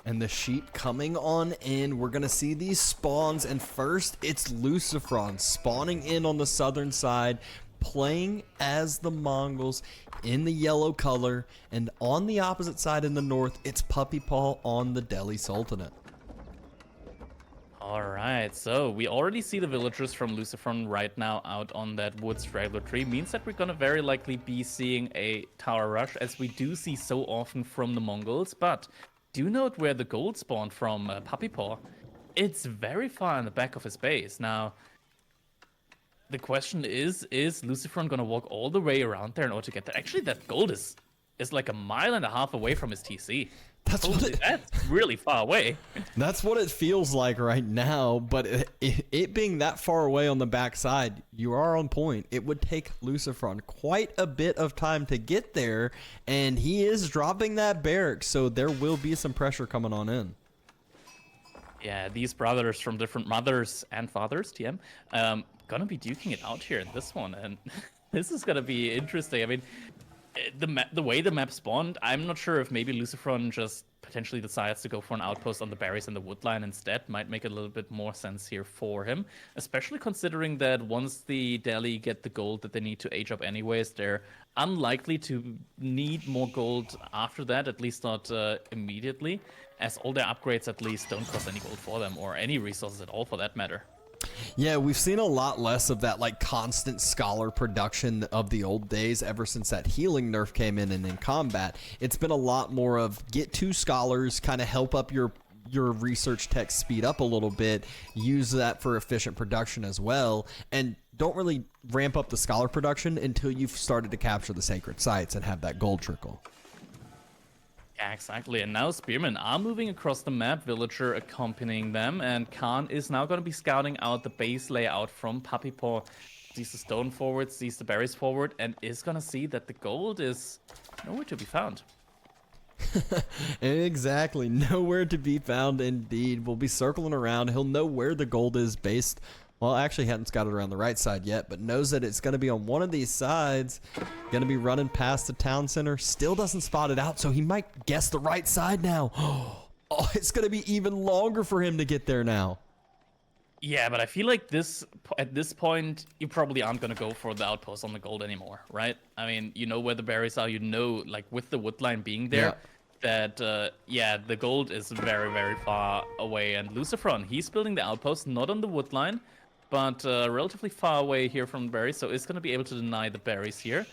And the sheep coming on in. We're going to see these spawns. And first, it's LucifroN spawning in on the southern side, playing as the Mongols in the yellow color. And on the opposite side in the north, it's Puppypaw on the Delhi Sultanate. Alright, so we already see the villagers from LucifroN right now out on that wood straggler tree. Means that we're gonna very likely be seeing a tower rush, as we do see so often from the Mongols. But do note where the gold spawned from Puppypaw. It's very far in the back of his base. Now, the question is LucifroN gonna walk all the way around there in order to get there? Actually, that gold is like a mile and a half away from his TC. That's really far away. That's what it feels like right now, but it being that far away on the backside, you are on point. It would take LucifroN quite a bit of time to get there, and he is dropping that barrack, so there will be some pressure coming on in. Yeah, these brothers from different mothers and fathers, TM, gonna be duking it out here in this one, and this is gonna be interesting. I mean, the way the map spawned, I'm not sure if maybe LucifroN just potentially decides to go for an outpost on the berries and the woodline instead. Might make a little bit more sense here for him, especially considering that once the Delhi get the gold that they need to age up anyways, they're unlikely to need more gold after that, at least not immediately, as all their upgrades at least don't cost any gold for them, or any resources at all for that matter. Yeah, we've seen a lot less of that like constant scholar production of the old days ever since that healing nerf came in combat. It's been a lot more of get 2 scholars, kind of help up your research tech speed up a little bit, use that for efficient production as well, and don't really ramp up the scholar production until you've started to capture the sacred sites and have that gold trickle. Yeah, exactly. And now spearmen are moving across the map, villager accompanying them, and Khan is now going to be scouting out the base layout from Puppypaw. Sees the stone forward, sees the berries forward, and is going to see that the gold is nowhere to be found. Exactly, nowhere to be found indeed. We'll be circling around. He'll know where the gold is based. Well, actually hadn't scouted around the right side yet, but knows that it's going to be on one of these sides. Going to be running past the town center. Still doesn't spot it out, so he might guess the right side now. Oh, it's going to be even longer for him to get there now. Yeah, but I feel like at this point, you probably aren't going to go for the outpost on the gold anymore, right? I mean, you know where the berries are. You know, like, with the woodline being there, that, yeah, the gold is very, very far away. And LucifroN, he's building the outpost, not on the woodline, but relatively far away here from the berries, so it's going to be able to deny the berries here.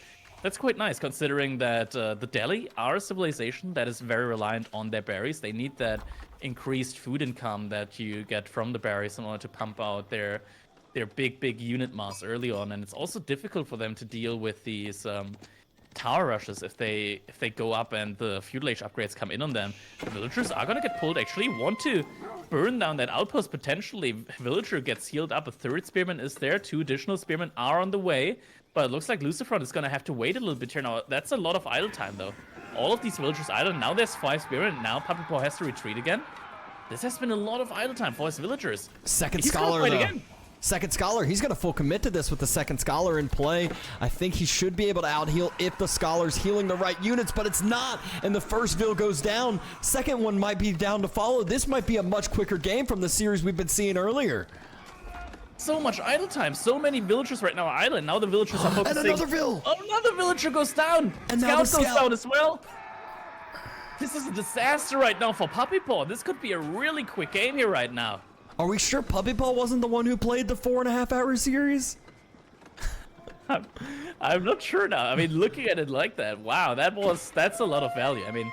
That's quite nice, considering that the Delhi are a civilization that is very reliant on their berries. They need that increased food income that you get from the berries in order to pump out their big unit mass early on, and it's also difficult for them to deal with these tower rushes if they go up and the feudal age upgrades come in on them. The villagers are gonna get pulled. Actually want to burn down that outpost potentially. Villager gets healed up. A third spearman is there. 2 additional spearmen are on the way, but it looks like LucifroN is gonna have to wait a little bit here now. That's a lot of idle time though. All of these villagers idle. Now there's 5 spearmen. Now Puppypaw has to retreat again. This has been a lot of idle time for his villagers. Second scholar though. Again. Second scholar, he's going to full commit to this with the second scholar in play. I think he should be able to out-heal if the scholar's healing the right units, but it's not. And the first vill goes down. Second one might be down to follow. This might be a much quicker game from the series we've been seeing earlier. So much idle time. So many villagers right now are idle. And now the villagers are focusing. And another vill. Oh, another villager goes down. And Scout goes down as well. This is a disaster right now for Puppypaw. This could be a really quick game here right now. Are we sure Puppypaw wasn't the one who played the 4.5-hour series? I'm not sure now. I mean, looking at it like that, wow, that's a lot of value. I mean,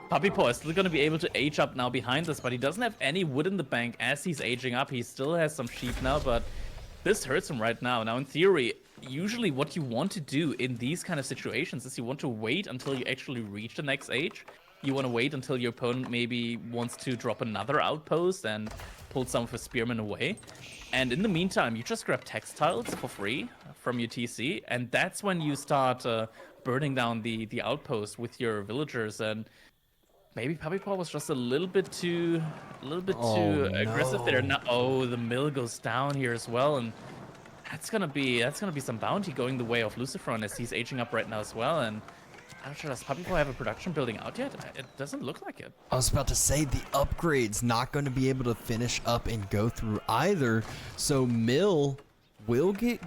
Puppypaw is still going to be able to age up now behind us, but he doesn't have any wood in the bank as he's aging up. He still has some sheep now, but this hurts him right now. Now, in theory, usually what you want to do in these kind of situations is you want to wait until you actually reach the next age. You want to wait until your opponent maybe wants to drop another outpost and pull some of his spearmen away. And in the meantime, you just grab textiles for free from your TC, and that's when you start burning down the outpost with your villagers. And maybe Puppypaw was just a little bit too aggressive there. Now, oh, the mill goes down here as well, and that's gonna be some bounty going the way of LucifroN as he's aging up right now as well. And Does Puppypaw have a production building out yet? It doesn't look like it. I was about to say the upgrade's not going to be able to finish up and go through either. So Mill will get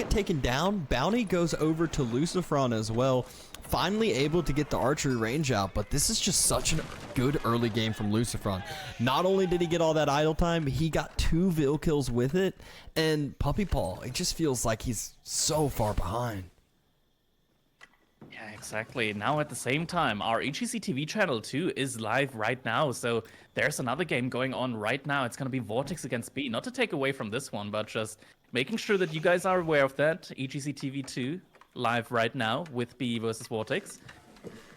taken down. Bounty goes over to LucifroN as well. Finally able to get the archery range out, but this is just such a good early game from LucifroN. Not only did he get all that idle time, he got 2 Vil kills with it, and Puppypaw, it just feels like he's so far behind. Yeah, exactly. Now at the same time, our EGC TV channel too is live right now, so there's another game going on right now. It's gonna be Vortex against B. Not to take away from this one, but just making sure that you guys are aware of that. EGC TV 2 live right now with B versus Vortex.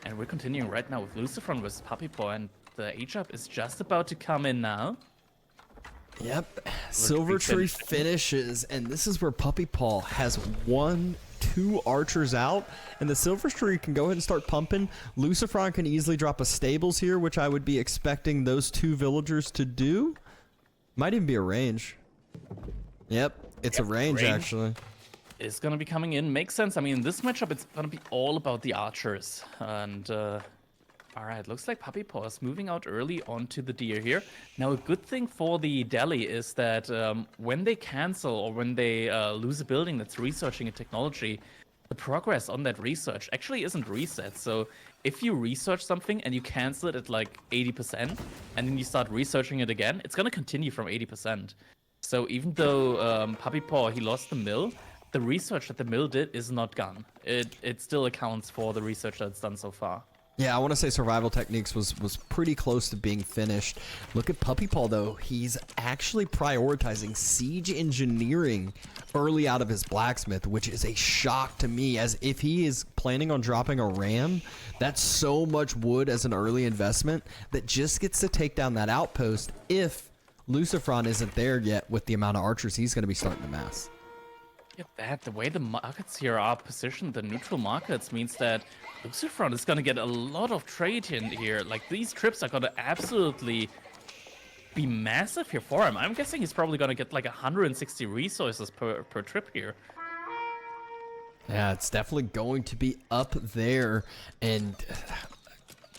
And we're continuing right now with LucifroN versus Puppypaw, and the H-up is just about to come in now. Yep, Silver Tree finishes, and this is where Puppypaw has 2 archers out, and the Silver Tree can go ahead and start pumping. LucifroN can easily drop a stables here, which I would be expecting those 2 villagers to do. Might even be a range. Yep, it's a range actually. Is gonna be coming in. Makes sense. I mean, this matchup, it's gonna be all about the archers. And all right, looks like Puppypaw is moving out early onto the deer here. Now, a good thing for the deli is that when they cancel or when they lose a building that's researching a technology, the progress on that research actually isn't reset. So if you research something and you cancel it at like 80%, and then you start researching it again, it's gonna continue from 80%. So even though Puppypaw, he lost the mill, the research that the mill did is not gone. It still accounts for the research that's done so far. Yeah, I want to say Survival Techniques was pretty close to being finished. Look at Puppypaw, though. He's actually prioritizing siege engineering early out of his blacksmith, which is a shock to me, as if he is planning on dropping a ram, that's so much wood as an early investment that just gets to take down that outpost if LucifroN isn't there yet with the amount of archers he's going to be starting to mass. Look at that, the way the markets here are positioned, the neutral markets, means that LucifroN is going to get a lot of trade in here. Like, these trips are going to absolutely be massive here for him. I'm guessing he's probably going to get like 160 resources per trip here. Yeah, it's definitely going to be up there, and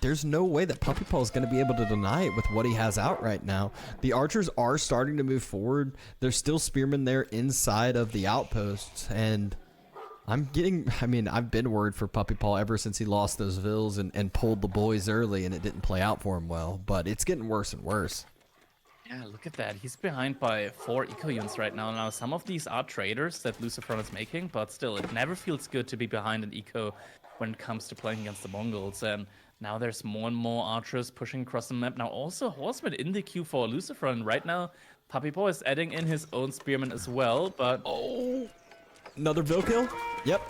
there's no way that Puppypaw is going to be able to deny it with what he has out right now. The archers are starting to move forward. There's still spearmen there inside of the outposts, and I've been worried for Puppypaw ever since he lost those vills and pulled the boys early, and it didn't play out for him well, but it's getting worse and worse. Yeah, look at that. He's behind by 4 eco units right now. Now, some of these are traders that LucifroN is making, but still, it never feels good to be behind an eco when it comes to playing against the Mongols. And now there's more and more archers pushing across the map. Now, also horsemen in the queue for LucifroN. Right now, Puppypaw is adding in his own spearmen as well, but... Oh, another Vil kill? Yep.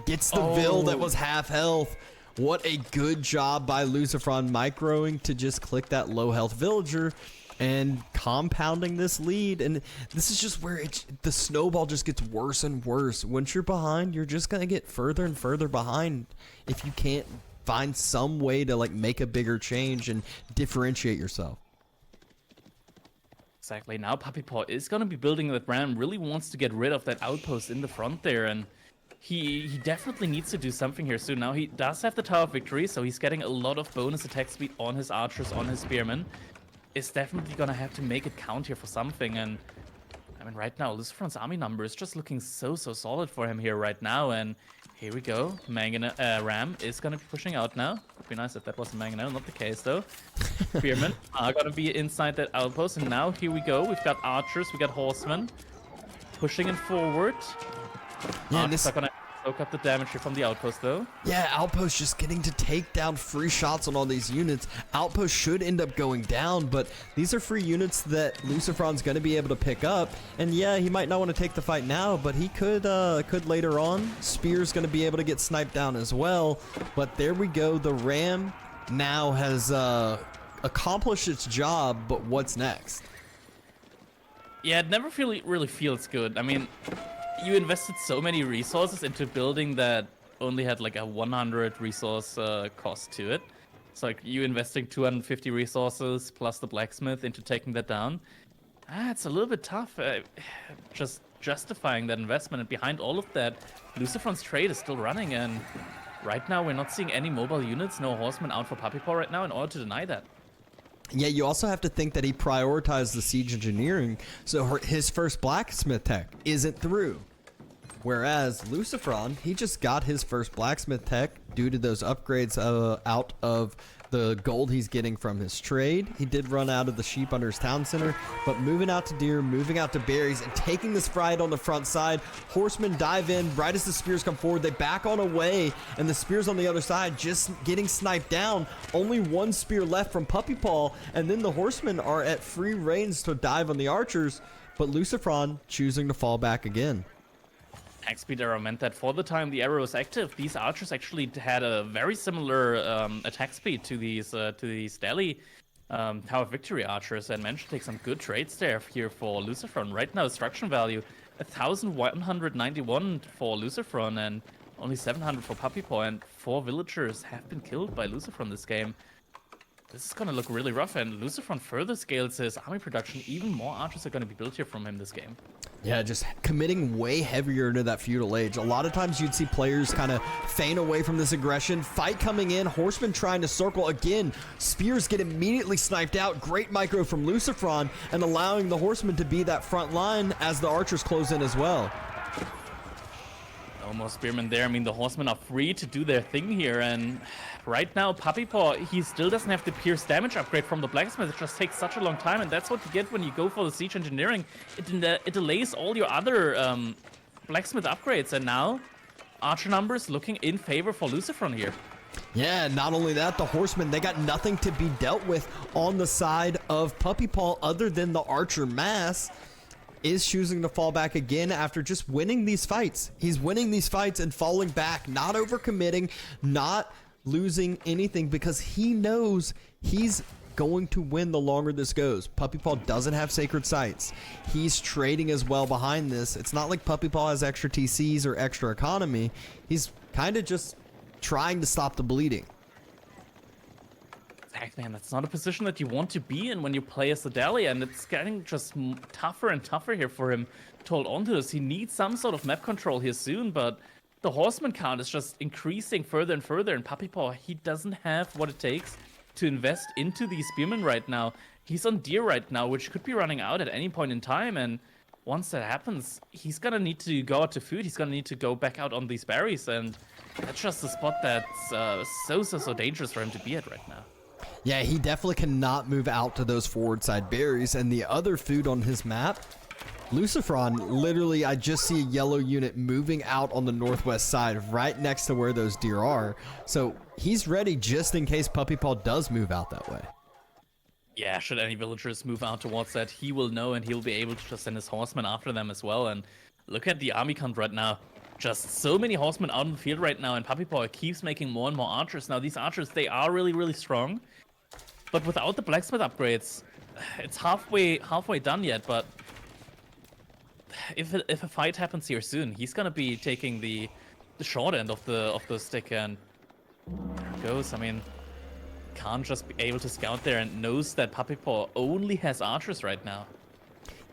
Gets the Vil that was half health. What a good job by LucifroN microing to just click that low health villager and compounding this lead. And this is just where the snowball just gets worse and worse. Once you're behind, you're just going to get further and further behind if you can't find some way to like make a bigger change and differentiate yourself. Exactly. Now Puppypaw is going to be building that ram, really wants to get rid of that outpost in the front there, and he definitely needs to do something here soon. Now he does have the Tower of Victory, so he's getting a lot of bonus attack speed on his archers, on his spearmen. Is definitely going to have to make it count here for something, and I mean right now LucifroN's army number is just looking so solid for him here right now, and here we go. Ram is going to be pushing out now. Would be nice if that was a Mangonel, not the case though. Spearmen are going to be inside that outpost, and now here we go. We've got archers, we got horsemen pushing it forward. Yeah, archers are going to soak up the damage here from the outpost though. Yeah, Outpost just getting to take down free shots on all these units. Outpost should end up going down, but these are free units that LucifroN's going to be able to pick up. And yeah, he might not want to take the fight now, but he could later on. Spear's going to be able to get sniped down as well. But there we go. The Ram now has accomplished its job, but what's next? Yeah, it never really feels good. I mean, you invested so many resources into building that only had like a 100 resource cost to it. It's like you investing 250 resources plus the blacksmith into taking that down. It's a little bit tough. Just justifying that investment, and behind all of that, LucifroN's trade is still running, and right now we're not seeing any mobile units, no horsemen out for Puppypaw right now in order to deny that. Yeah, you also have to think that he prioritized the siege engineering, so his first blacksmith tech isn't through. Whereas LucifroN, he just got his first blacksmith tech due to those upgrades out of the gold he's getting from his trade. He did run out of the sheep under his town center, but moving out to deer, moving out to berries, and taking this fight on the front side. Horsemen dive in right as the spears come forward. They back on away, and the spears on the other side just getting sniped down. Only one spear left from Puppypaw, and then the horsemen are at free range to dive on the archers, but LucifroN choosing to fall back again. Attack speed arrow meant that for the time the arrow was active, these archers actually had a very similar attack speed to these Delhi Tower of Victory archers, and managed to take some good trades there here for LucifroN. Right now, destruction value 1,191 for LucifroN and only 700 for Puppypaw, and 4 villagers have been killed by LucifroN this game. This is gonna look really rough, and LucifroN further scales his army production. Even more archers are gonna be built here from him this game. Yeah, just committing way heavier into that feudal age. A lot of times you'd see players kind of feign away from this aggression. Fight coming in, horsemen trying to circle again. Spears get immediately sniped out. Great micro from LucifroN, and allowing the horsemen to be that front line as the archers close in as well. No more spearmen there. I mean, the horsemen are free to do their thing here, and right now, Puppypaw, he still doesn't have the pierce damage upgrade from the blacksmith. It just takes such a long time, and that's what you get when you go for the siege engineering. It delays all your other blacksmith upgrades, and now archer numbers looking in favor for LucifroN here. Yeah, not only that, the horsemen, they got nothing to be dealt with on the side of Puppypaw other than the archer mass. Is choosing to fall back again after just winning these fights. He's winning these fights and falling back, not overcommitting, not losing anything, because he knows he's going to win the longer this goes. Puppypaw doesn't have sacred sites. He's trading as well behind this. It's not like Puppypaw has extra TCs or extra economy. He's kind of just trying to stop the bleeding. Man, that's not a position that you want to be in when you play as a Dahlia, and it's getting just tougher and tougher here for him to hold on to this. He needs some sort of map control here soon, but the horseman count is just increasing further and further, and Puppypaw, he doesn't have what it takes to invest into these spearmen right now. He's on deer right now, which could be running out at any point in time, and once that happens, he's gonna need to go out to food. He's gonna need to go back out on these berries, and that's just a spot that's so dangerous for him to be at right now. Yeah, he definitely cannot move out to those forward side berries, and the other food on his map, LucifroN, literally, I just see a yellow unit moving out on the northwest side right next to where those deer are. So he's ready just in case Puppypaw does move out that way. Yeah, should any villagers move out towards that, he will know, and he'll be able to just send his horsemen after them as well. And look at the army count right now. Just so many horsemen out in the field right now, and Puppypaw keeps making more and more archers. Now, these archers, they are really strong. But without the blacksmith upgrades, it's halfway done yet. But if a fight happens here soon, he's gonna be taking the short end of the stick, and there it goes. I mean, can't just be able to scout there, and knows that Puppypaw only has archers right now.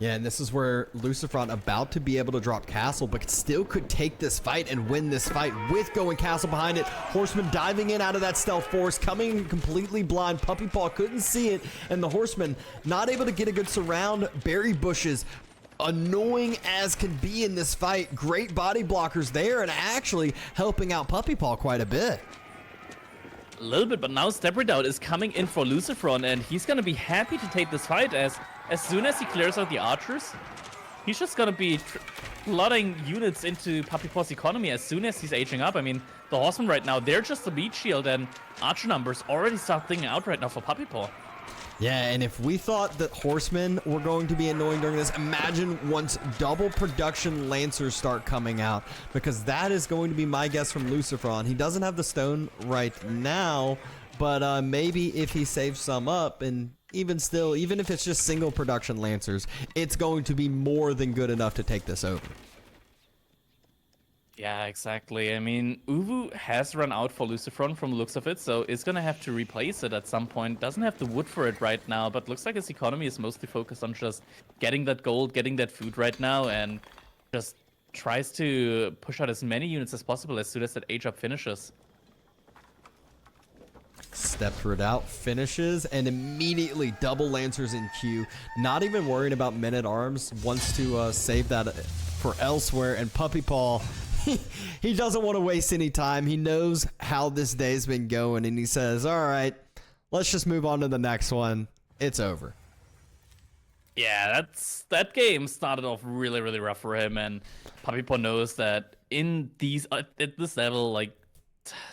Yeah, and this is where LucifroN about to be able to drop castle, but still could take this fight and win this fight with going castle behind it. Horseman diving in out of that stealth force, coming completely blind. Puppypaw couldn't see it, and the horseman not able to get a good surround. Berry bushes, annoying as can be in this fight. Great body blockers there, and actually helping out Puppypaw quite a bit. A little bit, but now Step Redoubt is coming in for LucifroN, and he's gonna be happy to take this fight as soon as he clears out the archers. He's just gonna be flooding units into Puppypaw's economy as soon as he's aging up. I mean, the horsemen right now, they're just a meat shield, and archer numbers already start thinning out right now for Puppypaw. Yeah, and if we thought that horsemen were going to be annoying during this, imagine once double production lancers start coming out, because that is going to be my guess from LucifroN. He doesn't have the stone right now, but maybe if he saves some up, and even still, even if it's just single production lancers, it's going to be more than good enough to take this over. Yeah, exactly. I mean, Uwu has run out for LucifroN from the looks of it, so is gonna have to replace it at some point. Doesn't have the wood for it right now, but looks like his economy is mostly focused on just getting that gold, getting that food right now, and just tries to push out as many units as possible as soon as that age up finishes. Stepped it out, finishes, and immediately double Lancers in queue. Not even worrying about men-at-arms. Wants to save that for elsewhere. And Puppypaw, he doesn't want to waste any time. He knows how this day's been going, and he says, all right, let's just move on to the next one. It's over. Yeah, that game started off really, really rough for him, and Puppypaw knows that in these at this level, like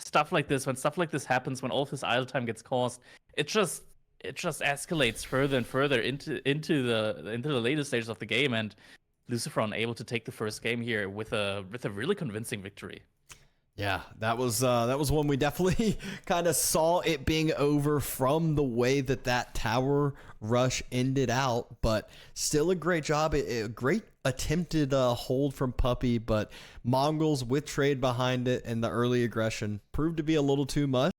stuff like this, when stuff like this happens, when all of his idle time gets caused, it just escalates further and further into the later stages of the game, and LucifroN able to take the first game here with a really convincing victory. Yeah, that was one we definitely kind of saw it being over from the way that tower rush ended out, but still a great job, a great attempted hold from Puppy, but Mongols with trade behind it and the early aggression proved to be a little too much.